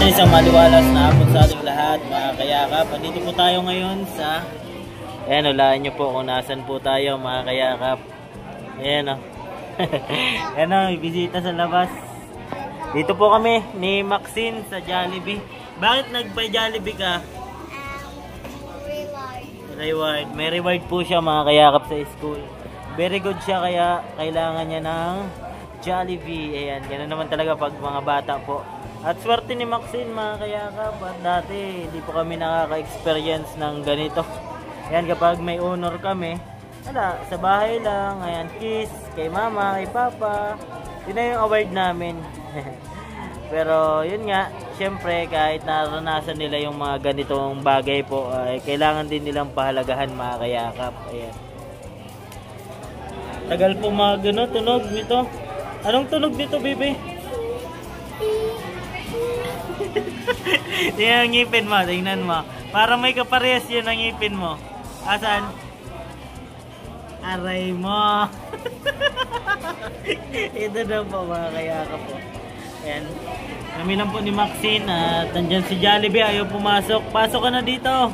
Isang maliwalas na hapon sa ating lahat, mga kayakap. Andito po tayo ngayon sa... Ayan, ulaan nyo po kung nasan po tayo, mga kayakap. Ayan o. Ayan o, may bisita sa labas. Dito po kami ni Maxine sa Jollibee. Bakit nagpa-Jollibee ka? Reward. May reward po siya, mga kayakap, sa school. Very good siya, kaya kailangan niya ng Jollibee. Ayan, ganoon naman talaga pag mga bata po. At swerte ni Maxine, mga kayakap. At dati, hindi po kami nakaka-experience ng ganito. Ayan, kapag may honor kami, wala, sa bahay lang. Ayan, kiss kay mama, kay papa. Yun na yung award namin. Pero yun nga, syempre kahit naranasan nila yung mga ganitong bagay po, ay kailangan din nilang pahalagahan, mga kayakap. Ayan. Tagal po mga gano, tunog nito. Anong tunog dito, baby? Tingnan ang ngipin mo, tingnan mo. Para may kaparehas yun ang ngipin mo. Asan? Aray mo. Ito daw po, mga kayakap po. Ayan. Kami lang po ni Maxine at nandyan si Jollibee, ayaw pumasok. Pasok ka na dito.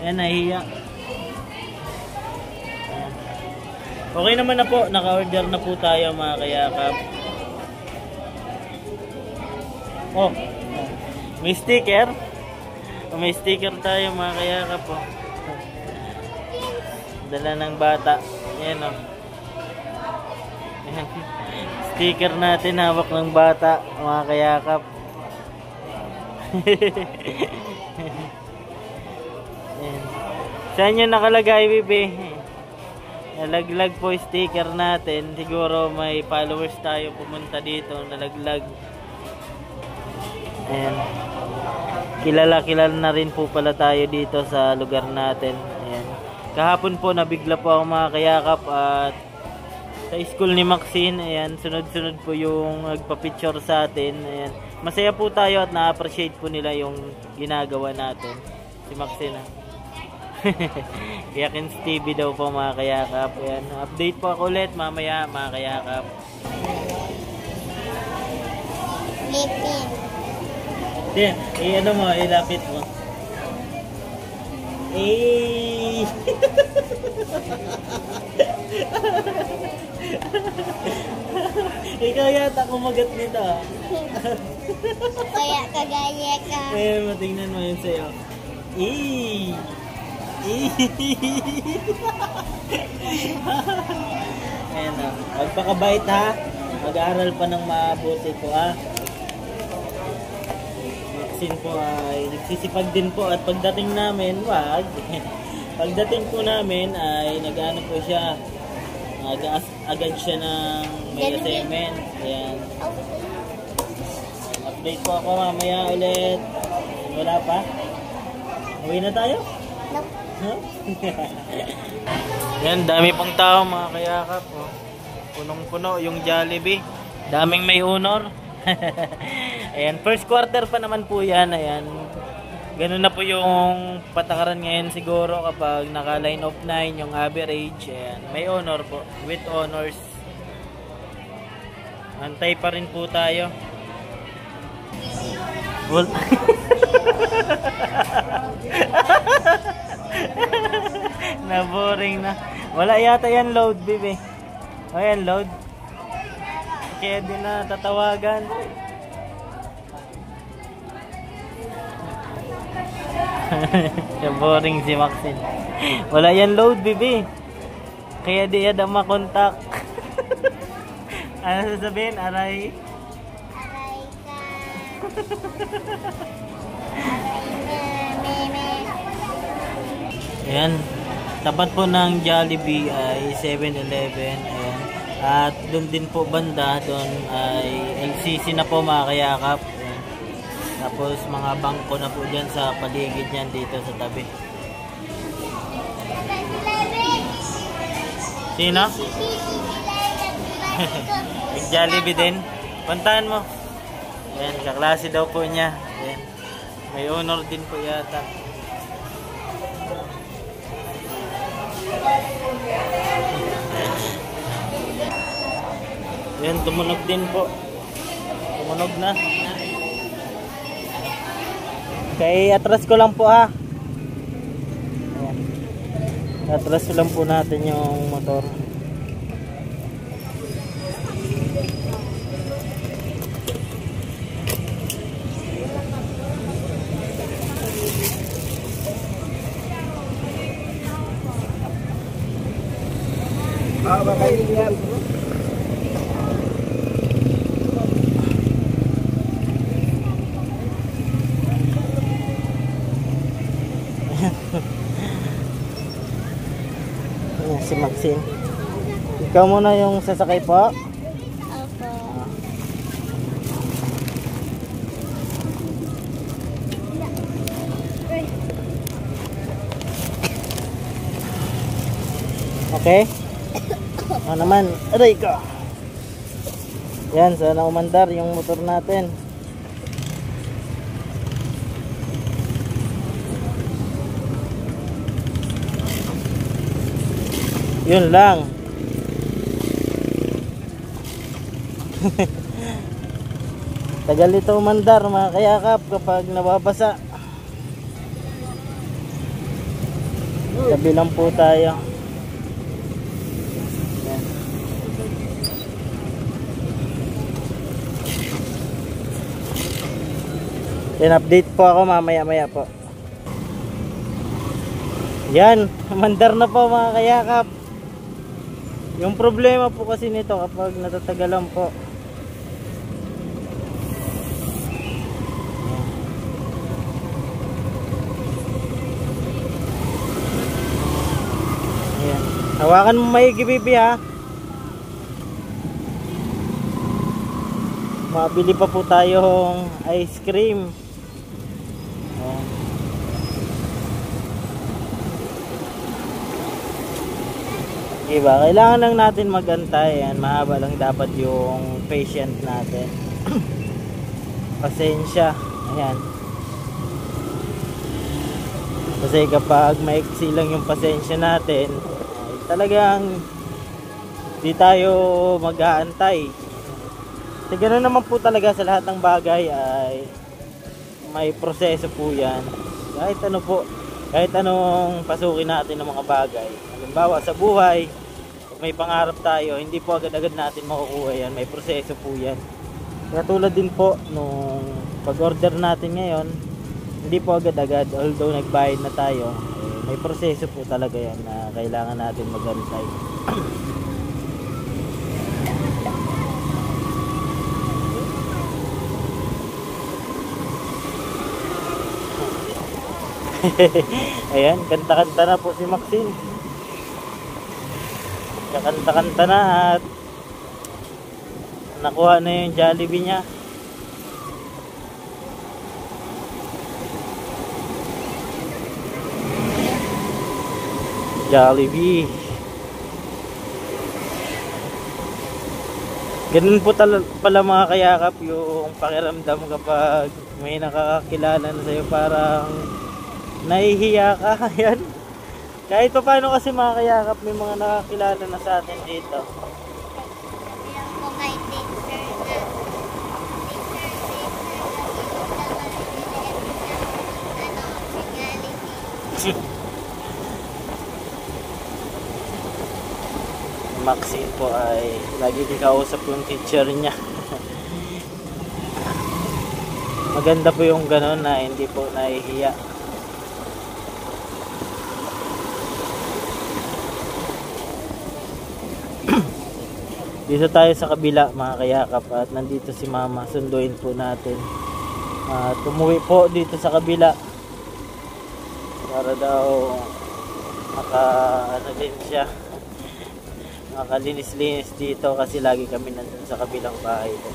Ayan, nahihiya. Ayan. Okay naman na po, naka-order na po tayo, mga kayakap. Oh, may sticker. May sticker tayo, mga kayakap po. Dala ng bata. Ayan o. Ayan. Sticker natin, hawak ng bata, mga kayakap. Ayan. Saan yun nakalagay, bibi? Nalaglag po sticker natin. Siguro may followers tayo pumunta dito. Nalaglag. Ayan. Kilala na rin po pala tayo dito sa lugar natin. Ayan. Kahapon po nabigla po ako, mga kayakap, at sa school ni Maxine. Ayan, sunod-sunod po yung nagpa-picture sa atin. Ayan. Masaya po tayo at na-appreciate po nila yung ginagawa natin. Si Maxine. Yakins TV daw po, mga kayakap. Ayan. Update po ako ulit mamaya, mga kayakap. Lipin. Ano mo, ilapit mo. Ikaw yata kumagat nito. Kaya kagaya ka. Eh, matingnan mo yun sa'yo. Ayan o. Magpakabait ha. Mag-aaral pa ng mabuti po ha. Maxine po ay nagsisipag din po, at pagdating namin, wag. Pagdating po namin ay nag-ano po siya, agad siya ng may assignment. Ayan. Update po ako mamaya ulit. Wala pa? Uwi na tayo? No. Huh? Yan, dami pang tao, mga kayakap. Oh. Punong-puno yung Jollibee. Daming may honor. Ayan, first quarter pa naman po yan. Ayan. Ganun na po yung patakaran ngayon siguro kapag naka line of 9 yung average. Ayan. May honor po. With honors. Antay pa rin po tayo. Na-boring na. Wala yata yan load, bibi. O yan, load. Kaya din na tatawagan. Boring si Maxine. Wala yan load, bibi. Kaya di yan ang makontak. Ano sasabihin? Aray? Aray ka. Aray na, meme. Ayan. Tapat po ng Jollibee ay 7-Eleven. Ayan. At doon din po banda, doon ay LCC na po, mga kayakap. Ayan. Tapos mga bangko na po dyan sa paligid niyan dito sa tabi. Sino? Jollibee din. Puntahan mo. Ayan, kaklase daw po niya. Ayan. May honor din po yata. Ayan, tumunog din po. Tumunog na. Kaya atras ko lang po ha. Ayan. Atras ko lang po natin yung motor. Ayan, si Maxine. Ikaw muna yung sasakay po. Opo. Okay? Ano naman? Aray ka! Yan, sana umandar yung motor natin. Yun lang. Tagal ito umandar mga kayakap kapag nababasa. Tabi lang po tayo. Yan. Yan, update po ako mamaya-maya po. Yan, umandar na po mga kayakap. Yung problema po kasi nito kapag natatagalan po. Ayan. Hawakan mo maigi bibi ha. Mabili pa po tayong ice cream. Ayan. Diba? Kailangan lang natin magantay. Ayan, mahaba lang dapat yung patient natin. Pasensya. Ayan. Kasi kapag maiksi lang yung pasensya natin, ay talagang di tayo mag-aantay. Kasi ganoon naman po talaga sa lahat ng bagay ay may proseso po yan. Kahit ano po, kahit anong pasukin natin ng mga bagay. Halimbawa sa buhay, kung may pangarap tayo, hindi po agad-agad natin makukuha yan. May proseso po yan. Katulad din po nung pag-order natin ngayon, hindi po agad-agad. Although nagbayad na tayo, may proseso po talaga yan na kailangan natin mag-antay. Ayan, kanta-kanta na po si Maxine. Kakanta-kanta na at nakuha na yung Jollibee niya. Jollibee. Ganun po pala mga kayakap yung pakiramdam kapag may nakakakilala na sa'yo, parang nahihiya ka. Ayan. Kahit pa paano kasi mga kayakap, may mga nakakilala na sa atin dito. Ayan po kay teacher na. Si Maxine po ay lagi kikausap yung teacher niya. Maganda po yung gano'n na hindi po nahihiya. Dito tayo sa kabila mga kayakap at nandito si Mama. Sunduin po natin. Tumuwi po dito sa kabila para daw din siya, makalinis-linis dito kasi lagi kami nandun sa kabilang bahay po.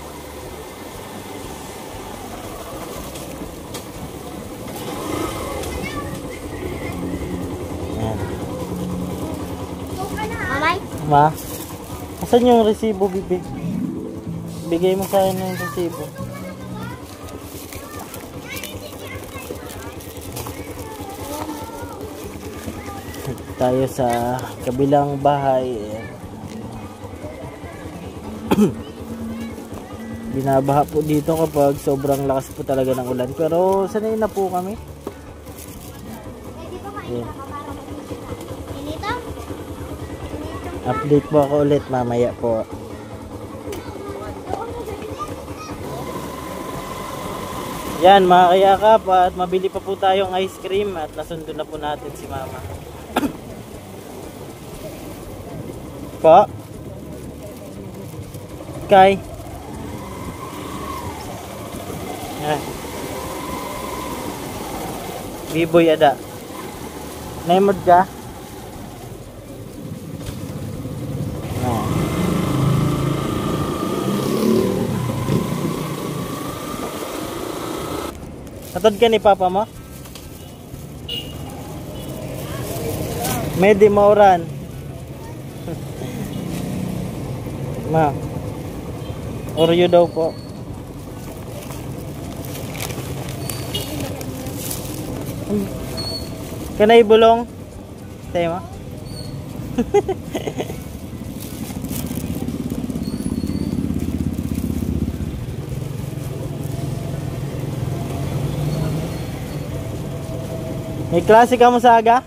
Ayan. Mamay? Ma, asan yung resibo, bibi? Bigay mo sa akin yung resibo. Tayo sa kabilang bahay. Binabaha po dito kapag sobrang lakas po talaga ng ulan. Pero sanay na po kami. Ayan. Update po ako ulit mamaya po. Yan mga kayakap, at mabili pa po tayong ice cream at nasundo na po natin si mama. Po? Kay? Biboy ada. Naimod ka? Katod ka ni papa mo? Medi mauran. Ma. Oreo daw po. Kanay bulong? Tayo mo? May klase ka mo sa aga?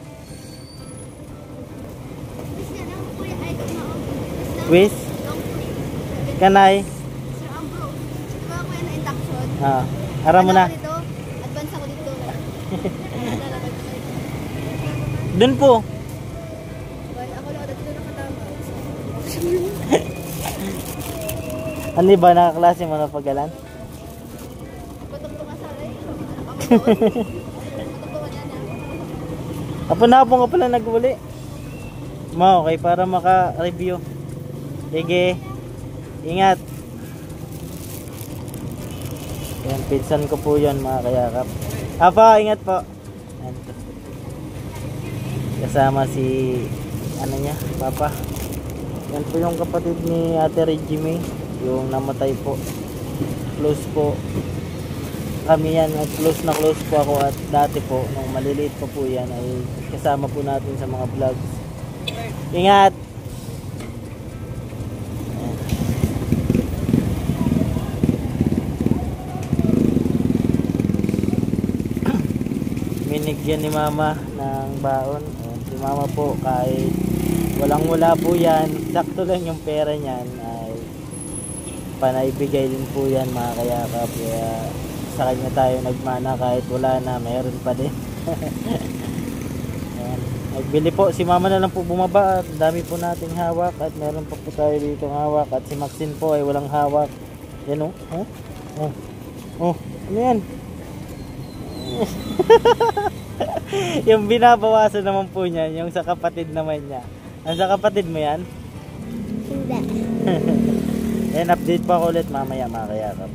Wis? Kanay? Ara mo na. Advance ako dito. Dun po. Ako lang dito nakatama. Ano ba nakaklase mo na pagalan? Patong-tunga sa rin. Hapon-hapon ka pala nag-uli. Okay, para maka-review. Sige. Ingat. Yan, pinsan ko po yan mga kayakap. Apa, ingat po. Yan. Kasama si, ano niya, papa. Yan po yung kapatid ni Ate Reggie May. Yung namatay po. Close po kami yan, at close na close po ako, at dati po nung maliliit pa po yan ay kasama po natin sa mga vlogs. Ingat. Minigyan ni mama ng baon. Si mama po kahit walang wala po yan, sakto lang yung pera niyan ay panaibigay din po yan mga kayakap. Kaya sa kanya tayo nagmana kahit wala na, mayroon pa din. Ayan. Nagbili po si mama na lang po bumaba, at dami po nating hawak, at meron pa po tayo dito hawak, at si Maxine po ay walang hawak. Yan ano yan? Yung binabawasan naman po niya, yung sa kapatid naman niya. Ang sa kapatid mo yan? Hindi. Ayan, update pa ako ulit mamaya mga kayakap.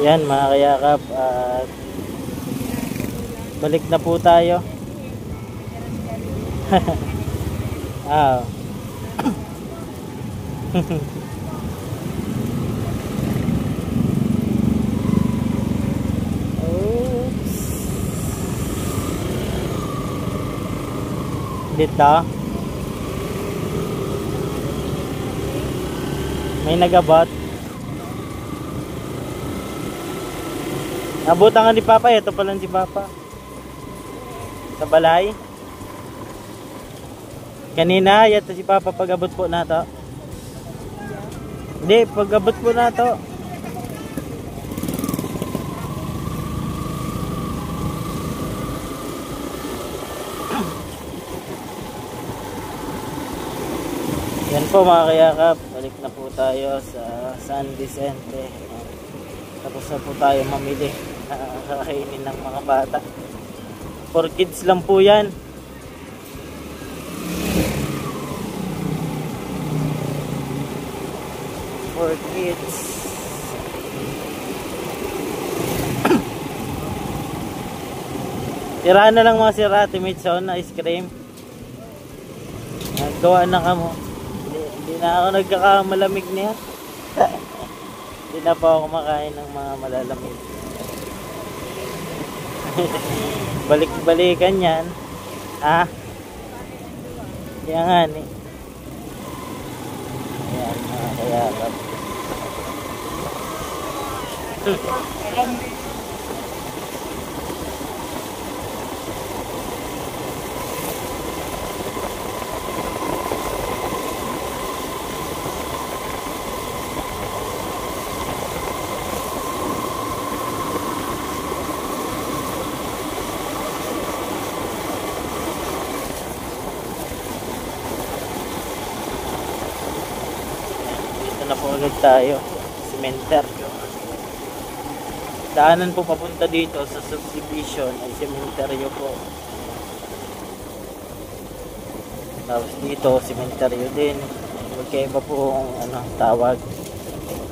Yan mga kayakap, at balik na po tayo. Oops. Dito may nagabot. Nabutan nga ni Papa, ito pa lang si Papa. Sa balay. Kanina, yato si Papa pag-abot po na to. Hindi, pag-abot po na to. Yan po mga kayakap, balik na po tayo sa San Vicente. Tapos na po tayo mamili na kakainin ng mga bata. For kids lang po yan. For kids. Tirahan na lang mga sira, Timidson, ice cream. Naggawa na ka mo. Hindi na ako nagkakamalamig niya. Hindi na pa ako kumakain ng mga malalamig. Balik-balikan yan. Kaya nga eh. Ayan mga kayakap. Na po agad tayo cementerio. Daanan po papunta dito sa subdivision ay cementerio po. Tapos dito cementerio din. Magkaiba po ang ano, tawag.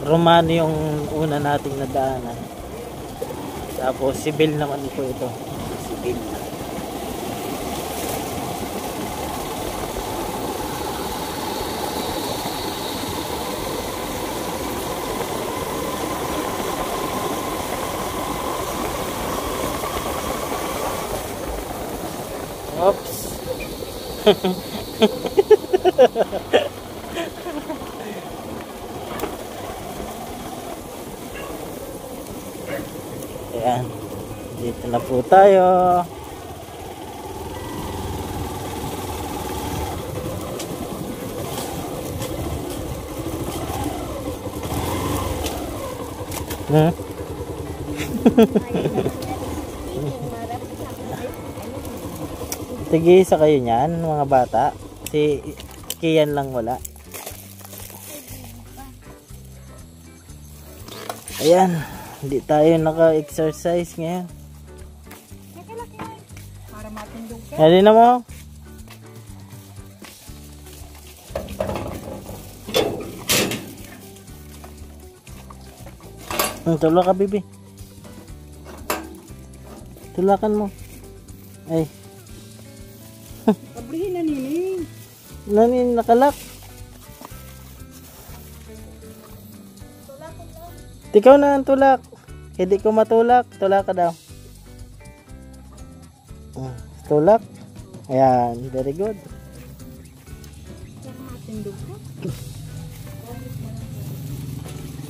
Romano yung una nating nadaanan. Tapos civil naman po ito. Civil. Oops. Ayan. Dito na po tayo. Tigisa kayo niyan, mga bata. Si Kian lang wala. Ayan, hindi tayo naka-exercise ngayon. Para matindog ka. Hindi na mo. Tulak ka, bibi. Tulakan mo. Ay. Kabrihin na nining. Nanin nakalak. Ikaw na ang tulak. Hindi ko matulak. Tulak ka daw. Tulak. Ayan. Very good. Para matindog ka.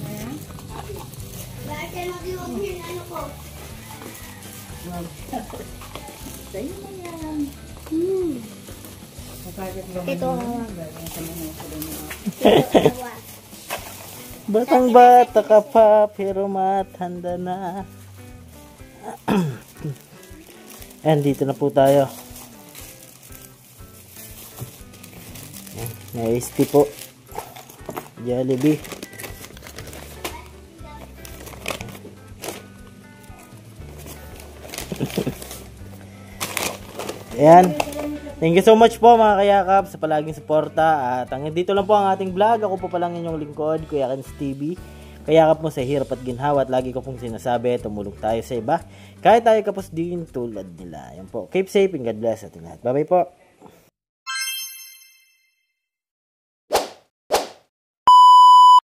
Ayan. Bakit mag-iwag yun ano ko? Sa'yo na yan. Ito ang Batang bata ka pa pero matanda na. Ayan, dito na po tayo. May iced tea po. Jollibee. Ayan. Thank you so much po mga kayakap sa palaging suporta. At hanggang dito lang po ang ating vlog. Ako po palang inyong lingkod, Kuya Kens TV. Kayakap mo sa hirap at ginhawa. At lagi ko pong sinasabi, tumulong tayo sa iba. Kahit tayo kapos din tulad nila. Ayan po. Keep safe and God bless ating lahat. Bye bye po.